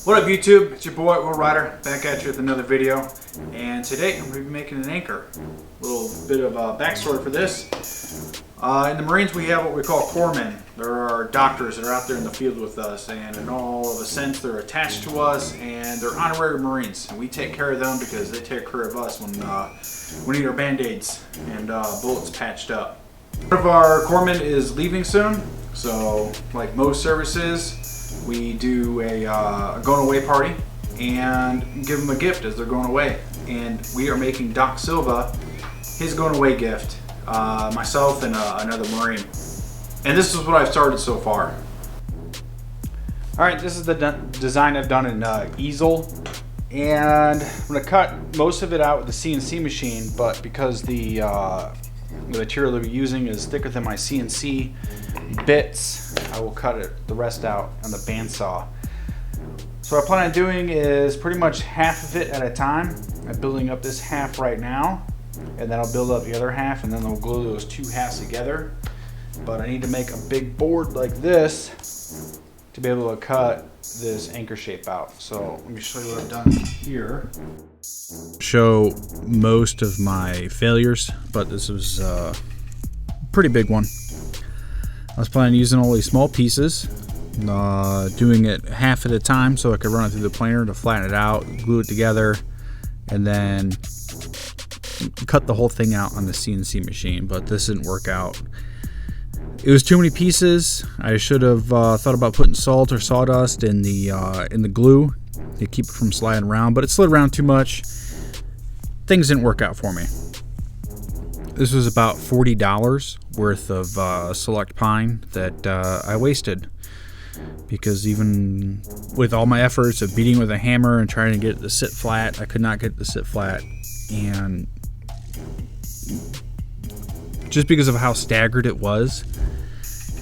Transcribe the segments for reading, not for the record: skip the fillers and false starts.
What up YouTube? It's your boy Will Ryder back at you with another video, and today I'm going to be making an anchor. A little bit of a backstory for this. In the Marines we have what we call corpsmen. There are doctors that are out there in the field with us, and in all of a sense they're attached to us and they're honorary Marines, and we take care of them because they take care of us when we need our band-aids and bullets patched up. One of our corpsmen is leaving soon, so like most services we do a going away party and give them a gift as they're going away. And we are making Doc Silva his going away gift, myself and another Marine. And this is what I've started so far. Alright, this is the design I've done in easel. And I'm going to cut most of it out with the CNC machine, but because the material that we're using is thicker than my CNC bits, I will cut the rest out on the bandsaw. So what I plan on doing is pretty much half of it at a time. I'm building up this half right now, and then I'll build up the other half, and then we'll glue those two halves together. But I need to make a big board like this to be able to cut this anchor shape out. So let me show you what I've done here. Show most of my failures, but this was a pretty big one. I was planning on using all these small pieces, doing it half at a time so I could run it through the planer to flatten it out, glue it together, and then cut the whole thing out on the CNC machine, but this didn't work out. It was too many pieces. I should have thought about putting salt or sawdust in the glue to keep it from sliding around, but it slid around too much. Things didn't work out for me. This was about $40 worth of select pine that I wasted, because even with all my efforts of beating with a hammer and trying to get it to sit flat, I could not get it to sit flat. And just because of how staggered it was,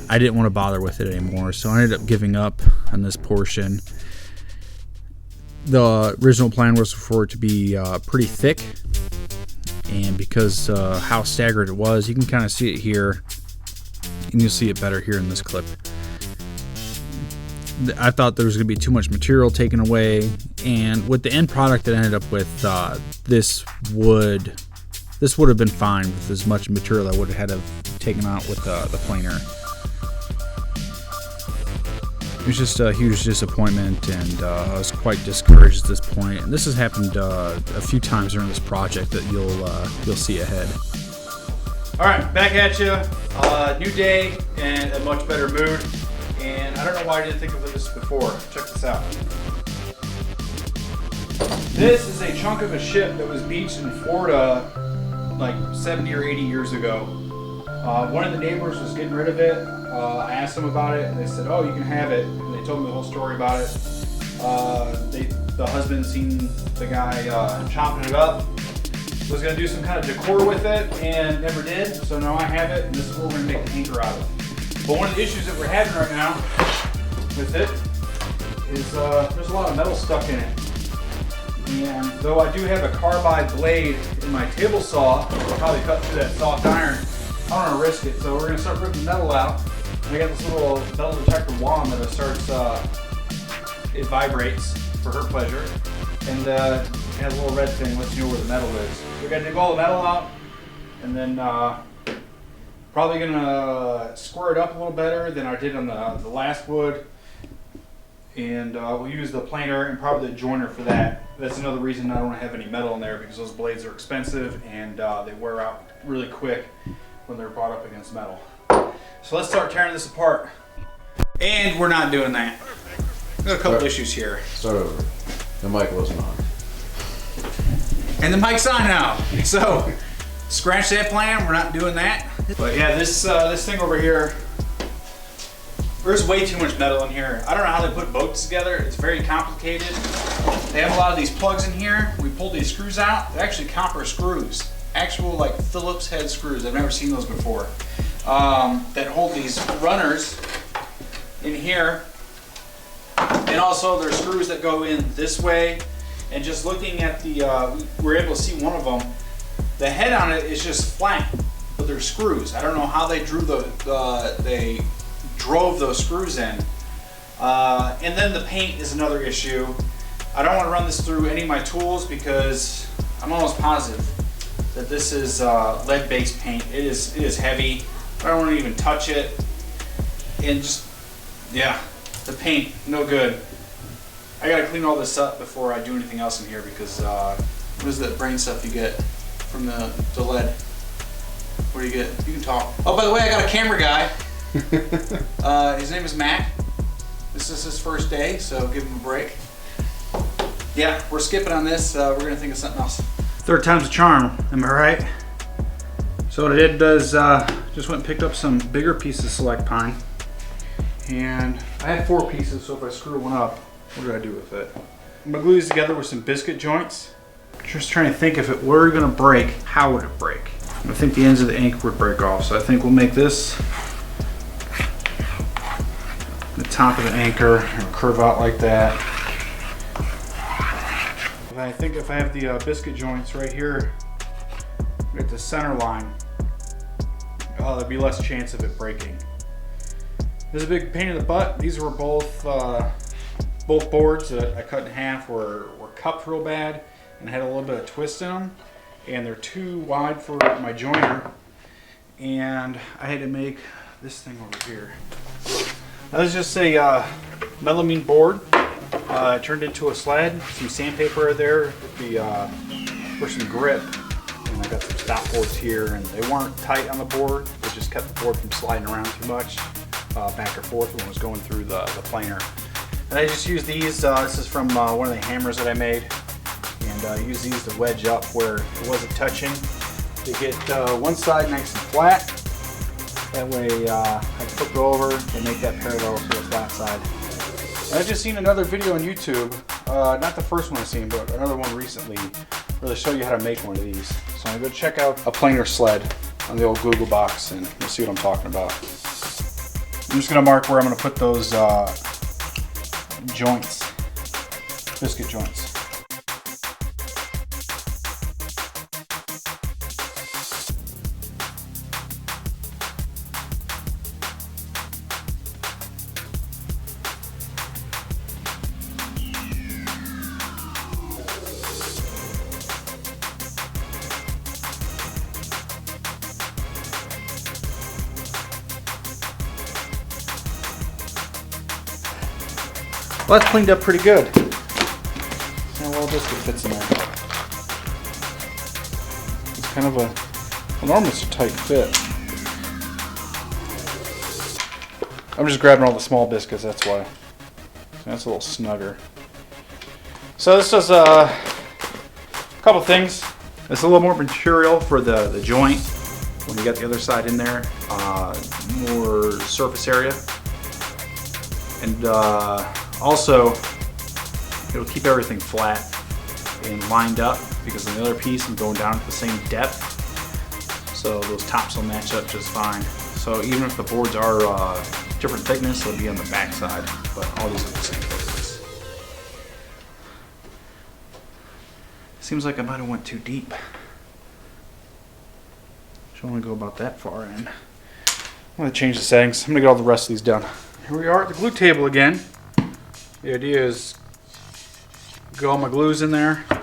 I didn't want to bother with it anymore, so I ended up giving up on this portion. The original plan was for it to be pretty thick, and because how staggered it was, you can kind of see it here, and you'll see it better here in this clip. I thought there was going to be too much material taken away, and with the end product that I ended up with, this would have been fine with as much material I would have had to have taken out with the planer. It was just a huge disappointment, and I was quite discouraged at this point. And this has happened a few times during this project that you'll see ahead. All right, back at you. New day and a much better mood. And I don't know why I didn't think of this before. Check this out. This is a chunk of a ship that was beached in Florida like 70 or 80 years ago. One of the neighbors was getting rid of it. I asked them about it, and they said, "Oh, you can have it." And they told me the whole story about it. The husband seen the guy chopping it up, was going to do some kind of decor with it, and never did. So now I have it, and this is what we're going to make the anchor out of. But one of the issues that we're having right now with it is there's a lot of metal stuck in it. And though I do have a carbide blade in my table saw, I'll probably cut through that soft iron, I don't want to risk it. So we're going to start ripping metal out. And I got this little metal detector wand that it starts, it vibrates for her pleasure. And it has a little red thing, lets you know where the metal is. We're going to dig all the metal out, and then probably going to square it up a little better than I did on the last wood. And we'll use the planer and probably the joiner for that. That's another reason I don't have any metal in there, because those blades are expensive and they wear out really quick when they're brought up against metal. So let's start tearing this apart. And we're not doing that. We've got a couple issues here. Start over. The mic wasn't on. And the mic's on now. So scratch that plan, we're not doing that. But yeah, this thing over here, there's way too much metal in here. I don't know how they put boats together. It's very complicated. They have a lot of these plugs in here. We pulled these screws out. They're actually copper screws. Actual like Phillips head screws. I've never seen those before. That hold these runners in here. And also there's screws that go in this way. And just looking at the, we're able to see one of them. The head on it is just flat, but they're screws. I don't know how they drove those screws in, And then the paint is another issue. I don't want to run this through any of my tools because I'm almost positive that this is lead-based paint. It is heavy. I don't want to even touch it. And just, yeah, the paint, no good. I gotta clean all this up before I do anything else in here because what is that brain stuff you get from the lead? What do you get? You can talk. Oh, by the way, I got a camera guy. His name is Mac. This is his first day, so give him a break. Yeah, we're skipping on this. We're gonna think of something else. Third time's a charm, am I right? So what I did is just went and picked up some bigger pieces of select pine. And I had 4 pieces, so if I screw one up, what do I do with it? I'm gonna glue these together with some biscuit joints. Just trying to think if it were gonna break, how would it break? I think the ends of the anchor would break off, so I think we'll make this the top of the anchor and curve out like that. And I think if I have the biscuit joints right here at the center line, there'd be less chance of it breaking. This is a big pain in the butt. These were both boards that I cut in half were cupped real bad and had a little bit of twist in them, and they're too wide for my joiner, and I had to make this thing over here. Now this is just a melamine board. Turned into a sled, some sandpaper there for some grip, and I got some stop boards here, and they weren't tight on the board. It just kept the board from sliding around too much back or forth when it was going through the planer. And I just used these. This is from one of the hammers that I made, and I used these to wedge up where it wasn't touching to get one side nice and flat. That way I can flip it over and make that parallel to the flat side. And I've just seen another video on YouTube, not the first one I've seen, but another one recently, where they show you how to make one of these. So I'm going to go check out a planer sled on the old Google box, and you'll see what I'm talking about. I'm just going to mark where I'm going to put those joints, biscuit joints. Well, that's cleaned up pretty good. And well, biscuit fits in there. It's kind of an enormous tight fit. I'm just grabbing all the small biscuits, that's why. That's a little snugger. So this is a couple things. It's a little more material for the joint when you get the other side in there. More surface area. And also, it'll keep everything flat and lined up because in the other piece I'm going down at the same depth, so those tops will match up just fine. So even if the boards are different thickness, they'll be on the back side, but all these are the same thickness. Seems like I might have went too deep. Should only go about that far in. I'm going to change the settings. I'm going to get all the rest of these done. Here we are at the glue table again. The idea is get all my glues in there. I'm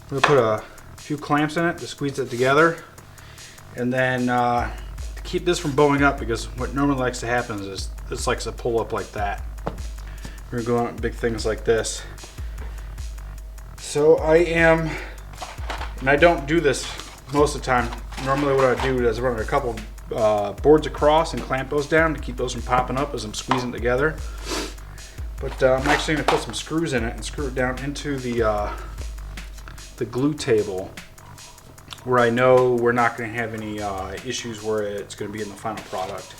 going to put a few clamps in it to squeeze it together. And then to keep this from bowing up, because what normally likes to happen is this likes to pull up like that. We're going to go on big things like this. So I am, and I don't do this most of the time. Normally what I do is run a couple boards across and clamp those down to keep those from popping up as I'm squeezing together. But I'm actually going to put some screws in it and screw it down into the glue table, where I know we're not going to have any issues where it's going to be in the final product.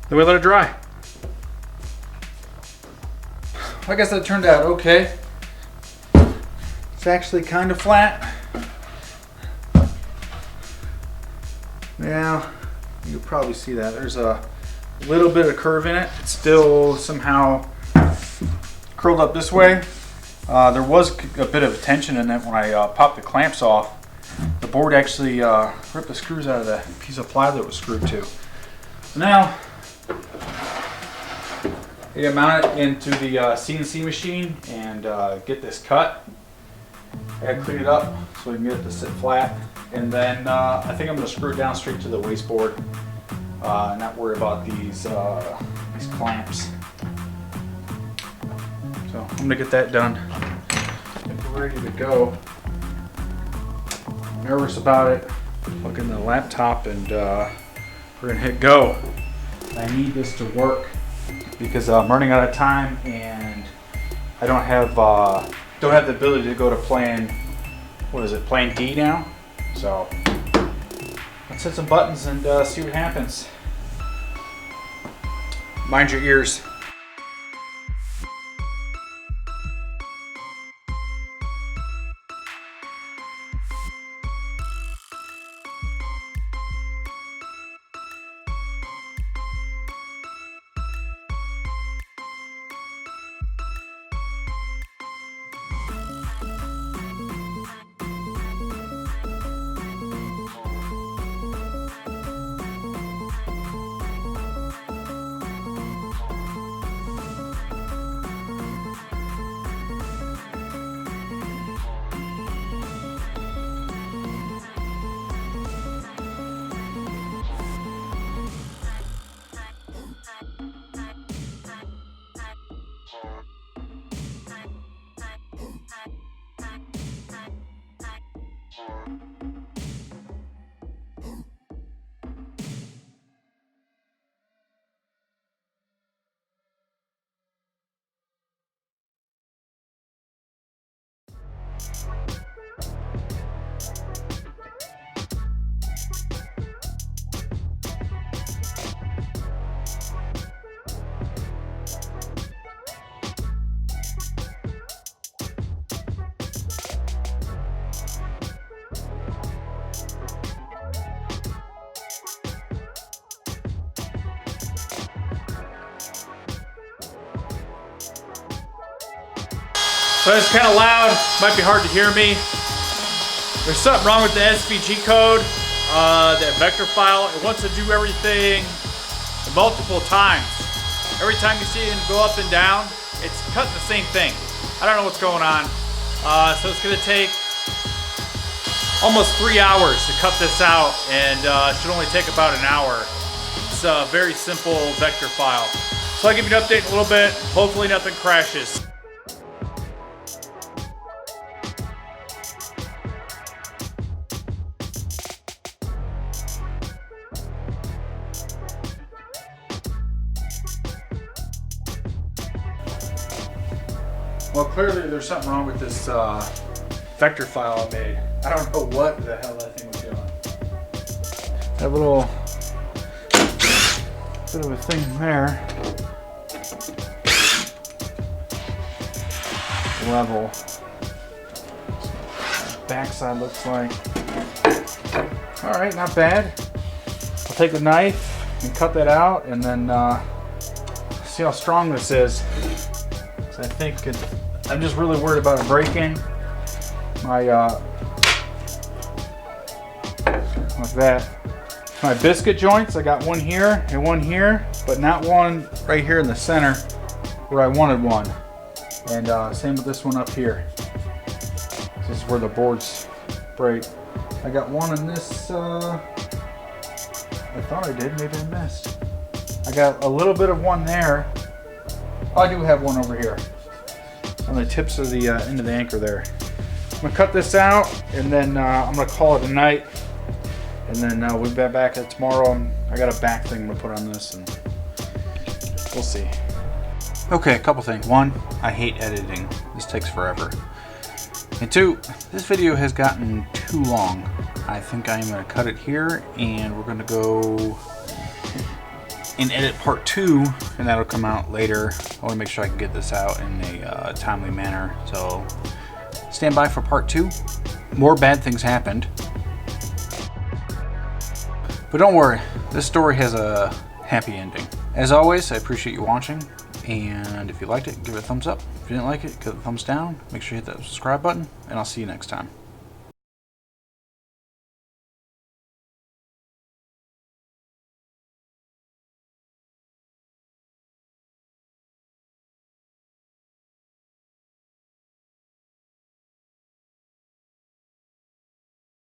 Then we let it dry. I guess that turned out okay. It's actually kind of flat. Now, you can probably see that. There's a little bit of curve in it. It's still somehow curled up this way. There was a bit of tension in it when I popped the clamps off. The board actually ripped the screws out of the piece of ply that it was screwed to. Now, you mount it into the CNC machine and get this cut. I gotta clean it up so we can get it to sit flat. And then I think I'm gonna screw it down straight to the waste board. Not worry about these clamps. So I'm gonna get that done. I think we're ready to go. Nervous about it. Plug in the laptop and we're gonna hit go. I need this to work because I'm running out of time and I don't have the ability to go to plan D now. So let's hit some buttons and see what happens. Mind your ears. So it's kind of loud, might be hard to hear me. There's something wrong with the SVG code, that vector file. It wants to do everything multiple times. Every time you see it go up and down, it's cutting the same thing. I don't know what's going on. So it's gonna take almost 3 hours to cut this out, and it should only take about an hour. It's a very simple vector file. So I'll give you an update in a little bit. Hopefully nothing crashes. Well, clearly there's something wrong with this vector file I made. I don't know what the hell that thing was doing. That little bit of a thing there. Level. Backside looks like. All right, not bad. I'll take the knife and cut that out, and then see how strong this is. I think I'm just really worried about it breaking. My like that. My biscuit joints, I got one here and one here, but not one right here in the center where I wanted one. And same with this one up here. This is where the boards break. I got one in this, I thought I did, maybe I missed. I got a little bit of one there. Oh, I do have one over here on the tips of the end of the anchor there. I'm gonna cut this out, and then I'm gonna call it a night. And then we'll be back at tomorrow. I got a back thing I'm gonna put on this, and we'll see. Okay, a couple things. One, I hate editing. This takes forever. And two, this video has gotten too long. I think I'm gonna cut it here, and we're gonna go and edit part 2, and that'll come out later. I want to make sure I can get this out in a timely manner, so stand by for part 2. More bad things happened, but don't worry, this story has a happy ending. As always, I appreciate you watching, and if you liked it, give it a thumbs up. If you didn't like it, give it a thumbs down. Make sure you hit that subscribe button, and I'll see you next time.